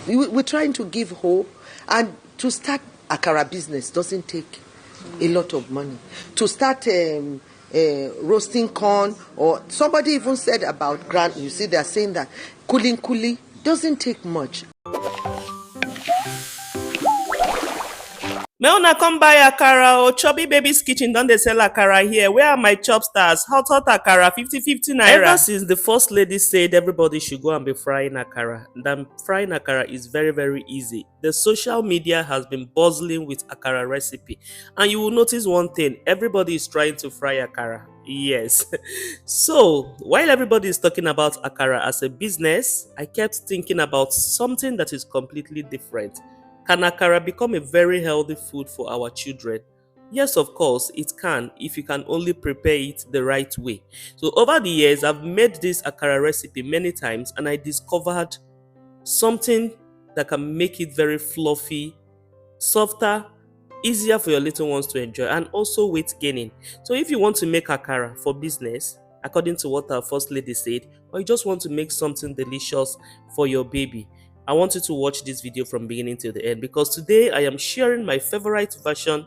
We're trying to give hope, and to start Akara business doesn't take a lot of money. To start roasting corn, or somebody even said about grand, you see, they're saying that kuli doesn't take much. May una come buy Akara or Chubby Babies Kitchen, don't they sell Akara here? Where are my chop stars? Hot Akara, 50 naira. Ever since the first lady said everybody should go and be frying Akara, then frying Akara is very, very easy. The social media has been buzzing with Akara recipe. And you will notice one thing, everybody is trying to fry Akara. Yes. So, while everybody is talking about Akara as a business, I kept thinking about something that is completely different. Can Akara become a very healthy food for our children? Yes, of course, it can if you can only prepare it the right way. So over the years, I've made this Akara recipe many times and I discovered something that can make it very fluffy, softer, easier for your little ones to enjoy, and also weight gaining. So if you want to make Akara for business, according to what our first lady said, or you just want to make something delicious for your baby, I want you to watch this video from beginning to the end, because today I am sharing my favorite version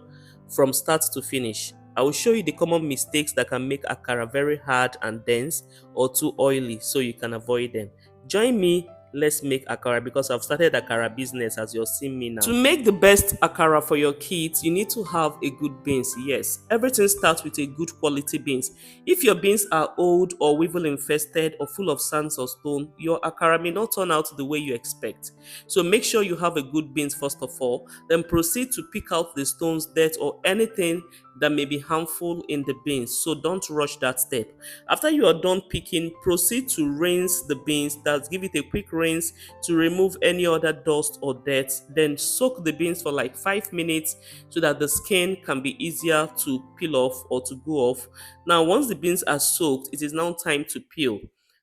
from start to finish. I will show you the common mistakes that can make Akara very hard and dense or too oily, so you can avoid them. Join me, let's make Akara, because I've started Akara business as you're seeing me now. To make the best Akara for your kids, you need to have a good beans. Yes, everything starts with a good quality beans. If your beans are old or weevil infested or full of sands or stone, your Akara may not turn out the way you expect. So make sure you have a good beans first of all, then proceed to pick out the stones, dirt or anything that may be harmful in the beans. So don't rush that step. After you are done picking, proceed to rinse the beans. That's give it a quick rinse to remove any other dust or dirt. Then soak the beans for like 5 minutes so that the skin can be easier to peel off or to go off. Now once the beans are soaked, it is now time to peel.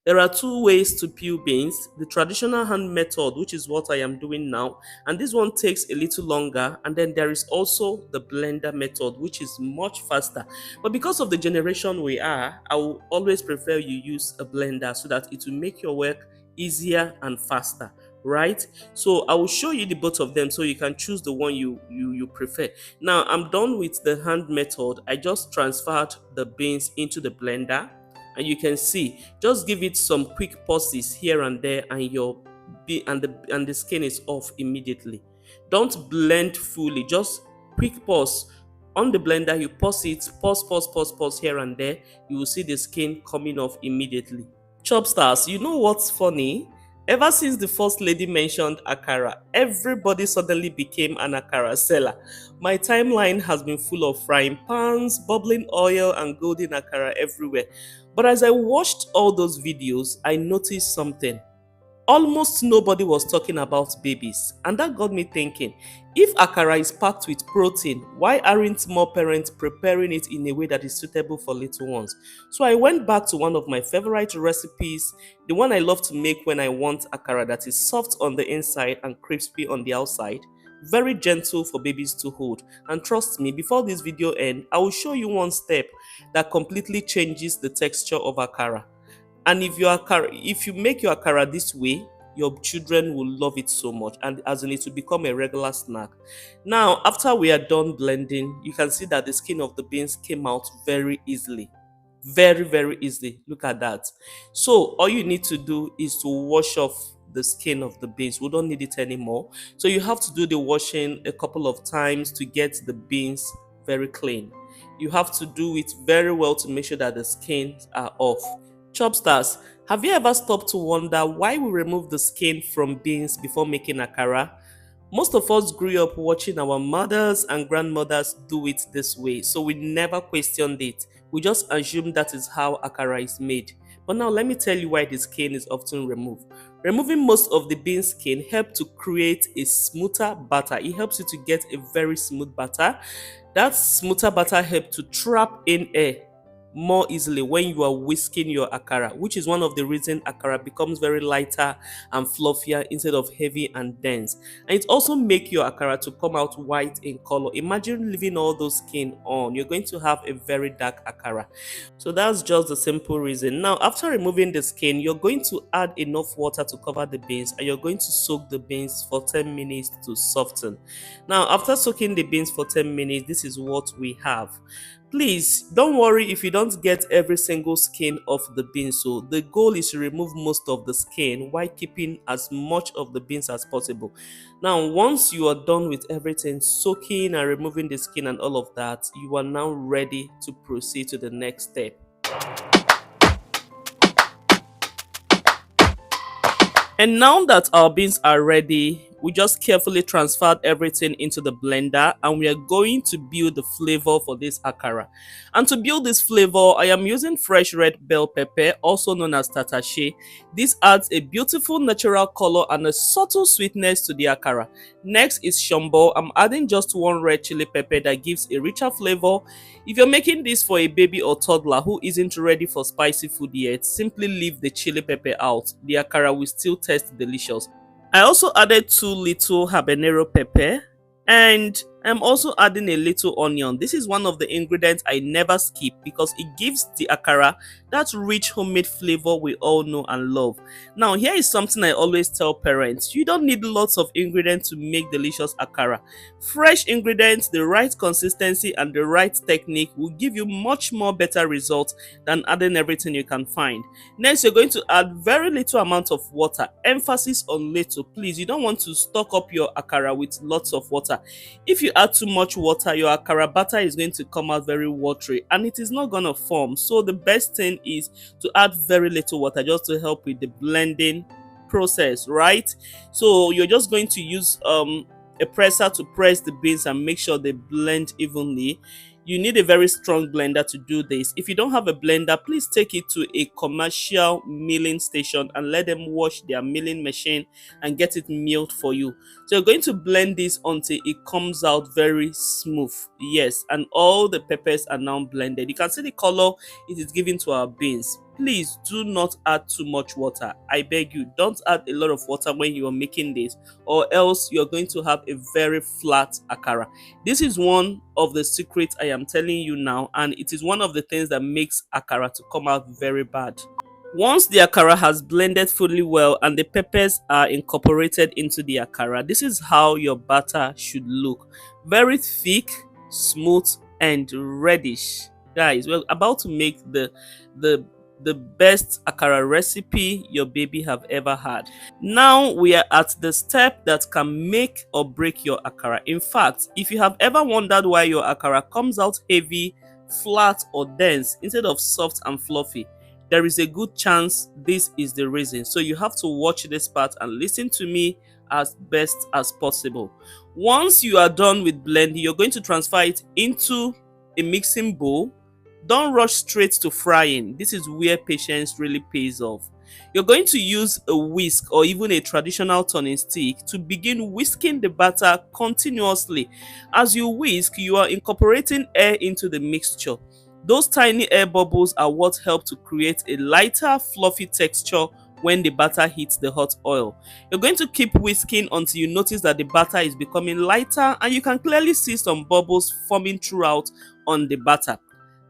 There are two ways to peel beans: the traditional hand method, which is what I am doing now, and this one takes a little longer, and then there is also the blender method, which is much faster. But because of the generation we are, I will always prefer you use a blender so that it will make your work easier and faster, right? So I will show you the both of them so you can choose the one you prefer. Now I'm done with the hand method. I just transferred the beans into the blender, and you can see, just give it some quick pauses here and there, and the skin is off immediately. Don't blend fully, just quick pause on the blender. You pause it, pause here and there. You will see the skin coming off immediately. Chop stars, you know what's funny? Ever since the first lady mentioned Akara, everybody suddenly became an Akara seller. My timeline has been full of frying pans, bubbling oil, and golden Akara everywhere. But as I watched all those videos, I noticed something. Almost nobody was talking about babies, and that got me thinking, if Akara is packed with protein, why aren't more parents preparing it in a way that is suitable for little ones? So I went back to one of my favorite recipes, the one I love to make when I want Akara that is soft on the inside and crispy on the outside, very gentle for babies to hold. And trust me, before this video ends, I will show you one step that completely changes the texture of Akara. And if you make your Akara this way, your children will love it so much, and as in it will become a regular snack. Now, after we are done blending, you can see that the skin of the beans came out very easily. Very, very easily. Look at that. So all you need to do is to wash off the skin of the beans. We don't need it anymore. So you have to do the washing a couple of times to get the beans very clean. You have to do it very well to make sure that the skins are off. Chop stars, have you ever stopped to wonder why we remove the skin from beans before making Akara? Most of us grew up watching our mothers and grandmothers do it this way, so we never questioned it. We just assumed that is how Akara is made. But now let me tell you why the skin is often removed. Removing most of the bean skin helps to create a smoother batter. It helps you to get a very smooth batter. That smoother batter helps to trap in air more easily when you are whisking your akara, which is one of the reasons akara becomes very lighter and fluffier instead of heavy and dense. And it also make your akara to come out white in color. Imagine leaving all those skin on, you're going to have a very dark akara. So that's just the simple reason. Now, after removing the skin, you're going to add enough water to cover the beans, and you're going to soak the beans for 10 minutes to soften. Now, after soaking the beans for 10 minutes, this is what we have. Please don't worry if you don't get every single skin off the beans. So the goal is to remove most of the skin while keeping as much of the beans as possible. Now, once you are done with everything, soaking and removing the skin and all of that, you are now ready to proceed to the next step. And now that our beans are ready, we just carefully transferred everything into the blender, and we are going to build the flavor for this akara. And to build this flavor, I am using fresh red bell pepper, also known as tatache. This adds a beautiful natural color and a subtle sweetness to the akara. Next is shombo. I'm adding just one red chili pepper that gives a richer flavor. If you're making this for a baby or toddler who isn't ready for spicy food yet, simply leave the chili pepper out. The akara will still taste delicious. I also added 2 little habanero pepper, and I'm also adding a little onion. This is one of the ingredients I never skip because it gives the akara that rich homemade flavor we all know and love. Now, here is something I always tell parents. You don't need lots of ingredients to make delicious akara. Fresh ingredients, the right consistency and the right technique will give you much more better results than adding everything you can find. Next, you're going to add very little amount of water. Emphasis on little. Please, you don't want to stock up your akara with lots of water. If you add too much water, your akara batter is going to come out very watery and it is not going to form. So the best thing is to add very little water just to help with the blending process, right? So you're just going to use a presser to press the beans and make sure they blend evenly. You need a very strong blender to do this. If you don't have a blender, please take it to a commercial milling station and let them wash their milling machine and get it milled for you. So you're going to blend this until it comes out very smooth. Yes, and all the peppers are now blended. You can see the color it is giving to our beans. Please do not add too much water. I beg you, don't add a lot of water when you are making this, or else you're going to have a very flat akara. This is one of the secrets I am telling you now, and it is one of the things that makes akara to come out very bad. Once the akara has blended fully well and the peppers are incorporated into the akara, this is how your batter should look. Very thick, smooth, and reddish. Guys, we're about to make the best akara recipe your baby have ever had. Now we are at the step that can make or break your akara. In fact, if you have ever wondered why your akara comes out heavy, flat, or dense instead of soft and fluffy, there is a good chance this is the reason. So you have to watch this part and listen to me as best as possible. Once you are done with blending, you're going to transfer it into a mixing bowl. Don't rush straight to frying. This is where patience really pays off. You're going to use a whisk or even a traditional turning stick to begin whisking the batter continuously. As you whisk, you are incorporating air into the mixture. Those tiny air bubbles are what help to create a lighter, fluffy texture when the batter hits the hot oil. You're going to keep whisking until you notice that the batter is becoming lighter and you can clearly see some bubbles forming throughout on the batter.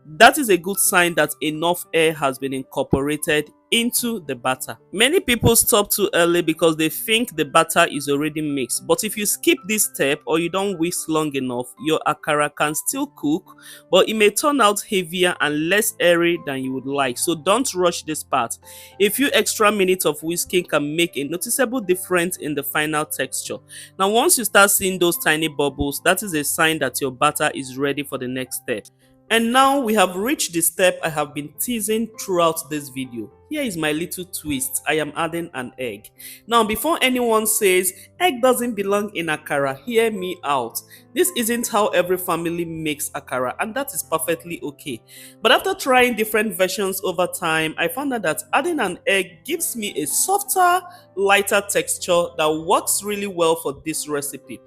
That is a good sign that enough air has been incorporated into the batter. Many people stop too early because they think the batter is already mixed. But if you skip this step or you don't whisk long enough, your akara can still cook, but it may turn out heavier and less airy than you would like. So don't rush this part. A few extra minutes of whisking can make a noticeable difference in the final texture. Now, once you start seeing those tiny bubbles, that is a sign that your batter is ready for the next step. And now we have reached the step I have been teasing throughout this video. Here is my little twist. I am adding an egg. Now, before anyone says egg doesn't belong in akara, hear me out. This isn't how every family makes akara, and that is perfectly okay. But after trying different versions over time, I found out that adding an egg gives me a softer, lighter texture that works really well for this recipe.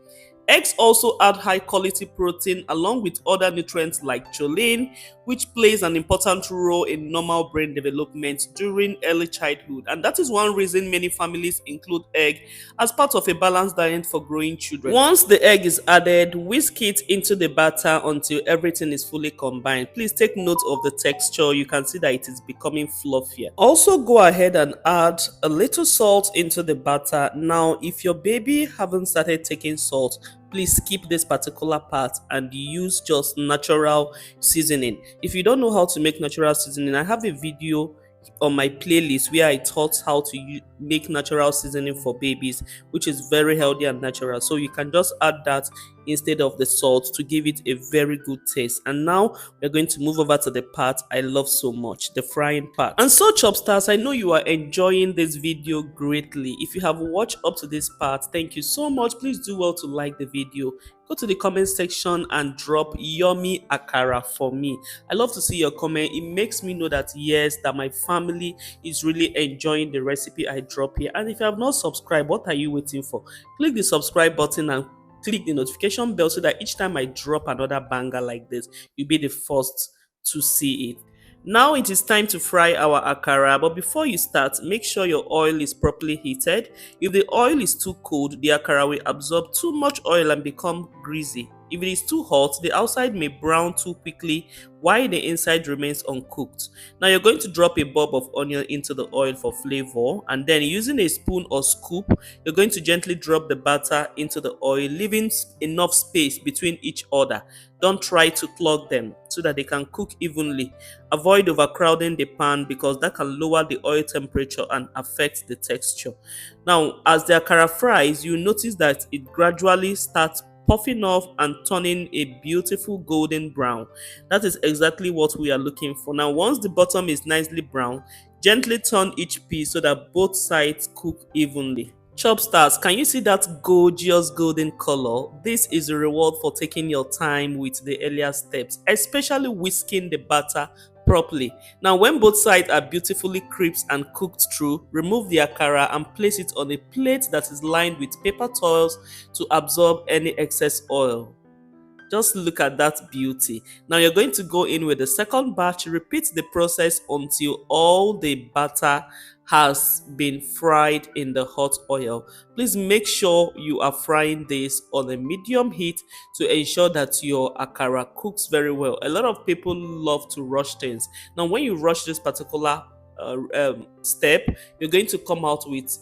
Eggs also add high quality protein along with other nutrients like choline, which plays an important role in normal brain development during early childhood. And that is one reason many families include egg as part of a balanced diet for growing children. Once the egg is added, whisk it into the batter until everything is fully combined. Please take note of the texture. You can see that it is becoming fluffier. Also go ahead and add a little salt into the batter. Now, if your baby haven't started taking salt, please skip this particular part and use just natural seasoning. If you don't know how to make natural seasoning, I have a video on my playlist where I taught how to make natural seasoning for babies, which is very healthy and natural. So you can just add that instead of the salt to give it a very good taste. And now we're going to move over to the part I love so much, the frying part. And so Chopstars, I know you are enjoying this video greatly. If you have watched up to this part, thank you so much. Please do well to like the video. Go to the comment section and drop yummy akara for me. I love to see your comment. It makes me know that yes, that my family is really enjoying the recipe I drop here. And if you have not subscribed, what are you waiting for? Click the subscribe button and click the notification bell so that each time I drop another banger like this, you'll be the first to see it. Now it is time to fry our akara, but before you start, make sure your oil is properly heated. If the oil is too cold, the akara will absorb too much oil and become greasy. If it is too hot, the outside may brown too quickly while the inside remains uncooked. Now you're going to drop a bulb of onion into the oil for flavor, and then using a spoon or scoop, you're going to gently drop the batter into the oil, leaving enough space between each other. Don't try to clog them so that they can cook evenly. Avoid overcrowding the pan because that can lower the oil temperature and affect the texture. Now, as the akara fries, you notice that it gradually starts puffing off and turning a beautiful golden brown. That is exactly what we are looking for. Now, once the bottom is nicely brown, gently turn each piece so that both sides cook evenly. Chopstars, can you see that gorgeous golden color? This is a reward for taking your time with the earlier steps, especially whisking the batter properly. Now, when both sides are beautifully crisp and cooked through, remove the akara and place it on a plate that is lined with paper towels to absorb any excess oil. Just look at that beauty. Now you're going to go in with the second batch. Repeat the process until all the batter has been fried in the hot oil. Please make sure you are frying this on a medium heat to ensure that your akara cooks very well. A lot of people love to rush things. Now when you rush this particular step, you're going to come out with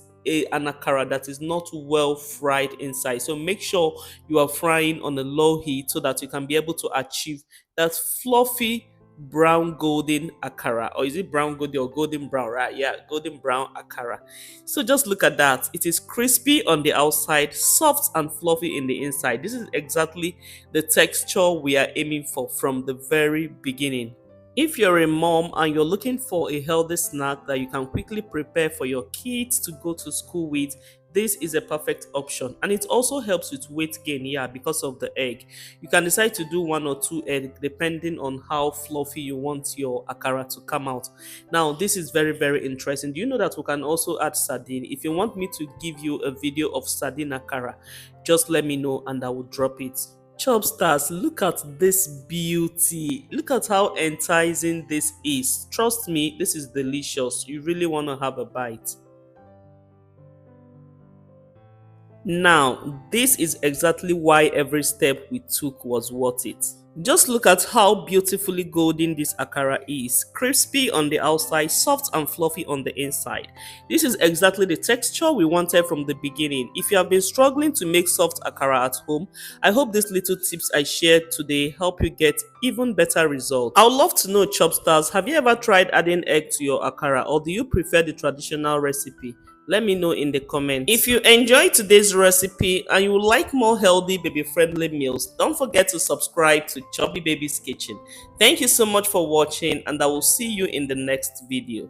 an akara that is not well fried inside. So make sure you are frying on a low heat so that you can be able to achieve that fluffy brown golden akara. Or is it brown golden or golden brown, right? Yeah, golden brown akara. So just look at that. It is crispy on the outside, soft and fluffy in the inside. This is exactly the texture we are aiming for from the very beginning. If you're a mom and you're looking for a healthy snack that you can quickly prepare for your kids to go to school with, this is a perfect option. And it also helps with weight gain, yeah, because of the egg. You can decide to do 1 or 2 eggs depending on how fluffy you want your akara to come out. Now, this is very, very interesting. Do you know that we can also add sardine? If you want me to give you a video of sardine akara, just let me know and I will drop it. Chopstars, look at this beauty. Look at how enticing this is. Trust me, this is delicious. You really want to have a bite. Now, this is exactly why every step we took was worth it. Just look at how beautifully golden this akara is. Crispy on the outside, soft and fluffy on the inside. This is exactly the texture we wanted from the beginning. If you have been struggling to make soft akara at home, I hope these little tips I shared today help you get even better results. I would love to know, Chopstars, have you ever tried adding egg to your akara, or do you prefer the traditional recipe? Let me know in the comments. If you enjoyed today's recipe and you would like more healthy baby-friendly meals, don't forget to subscribe to Chubby Babies Kitchen. Thank you so much for watching, and I will see you in the next video.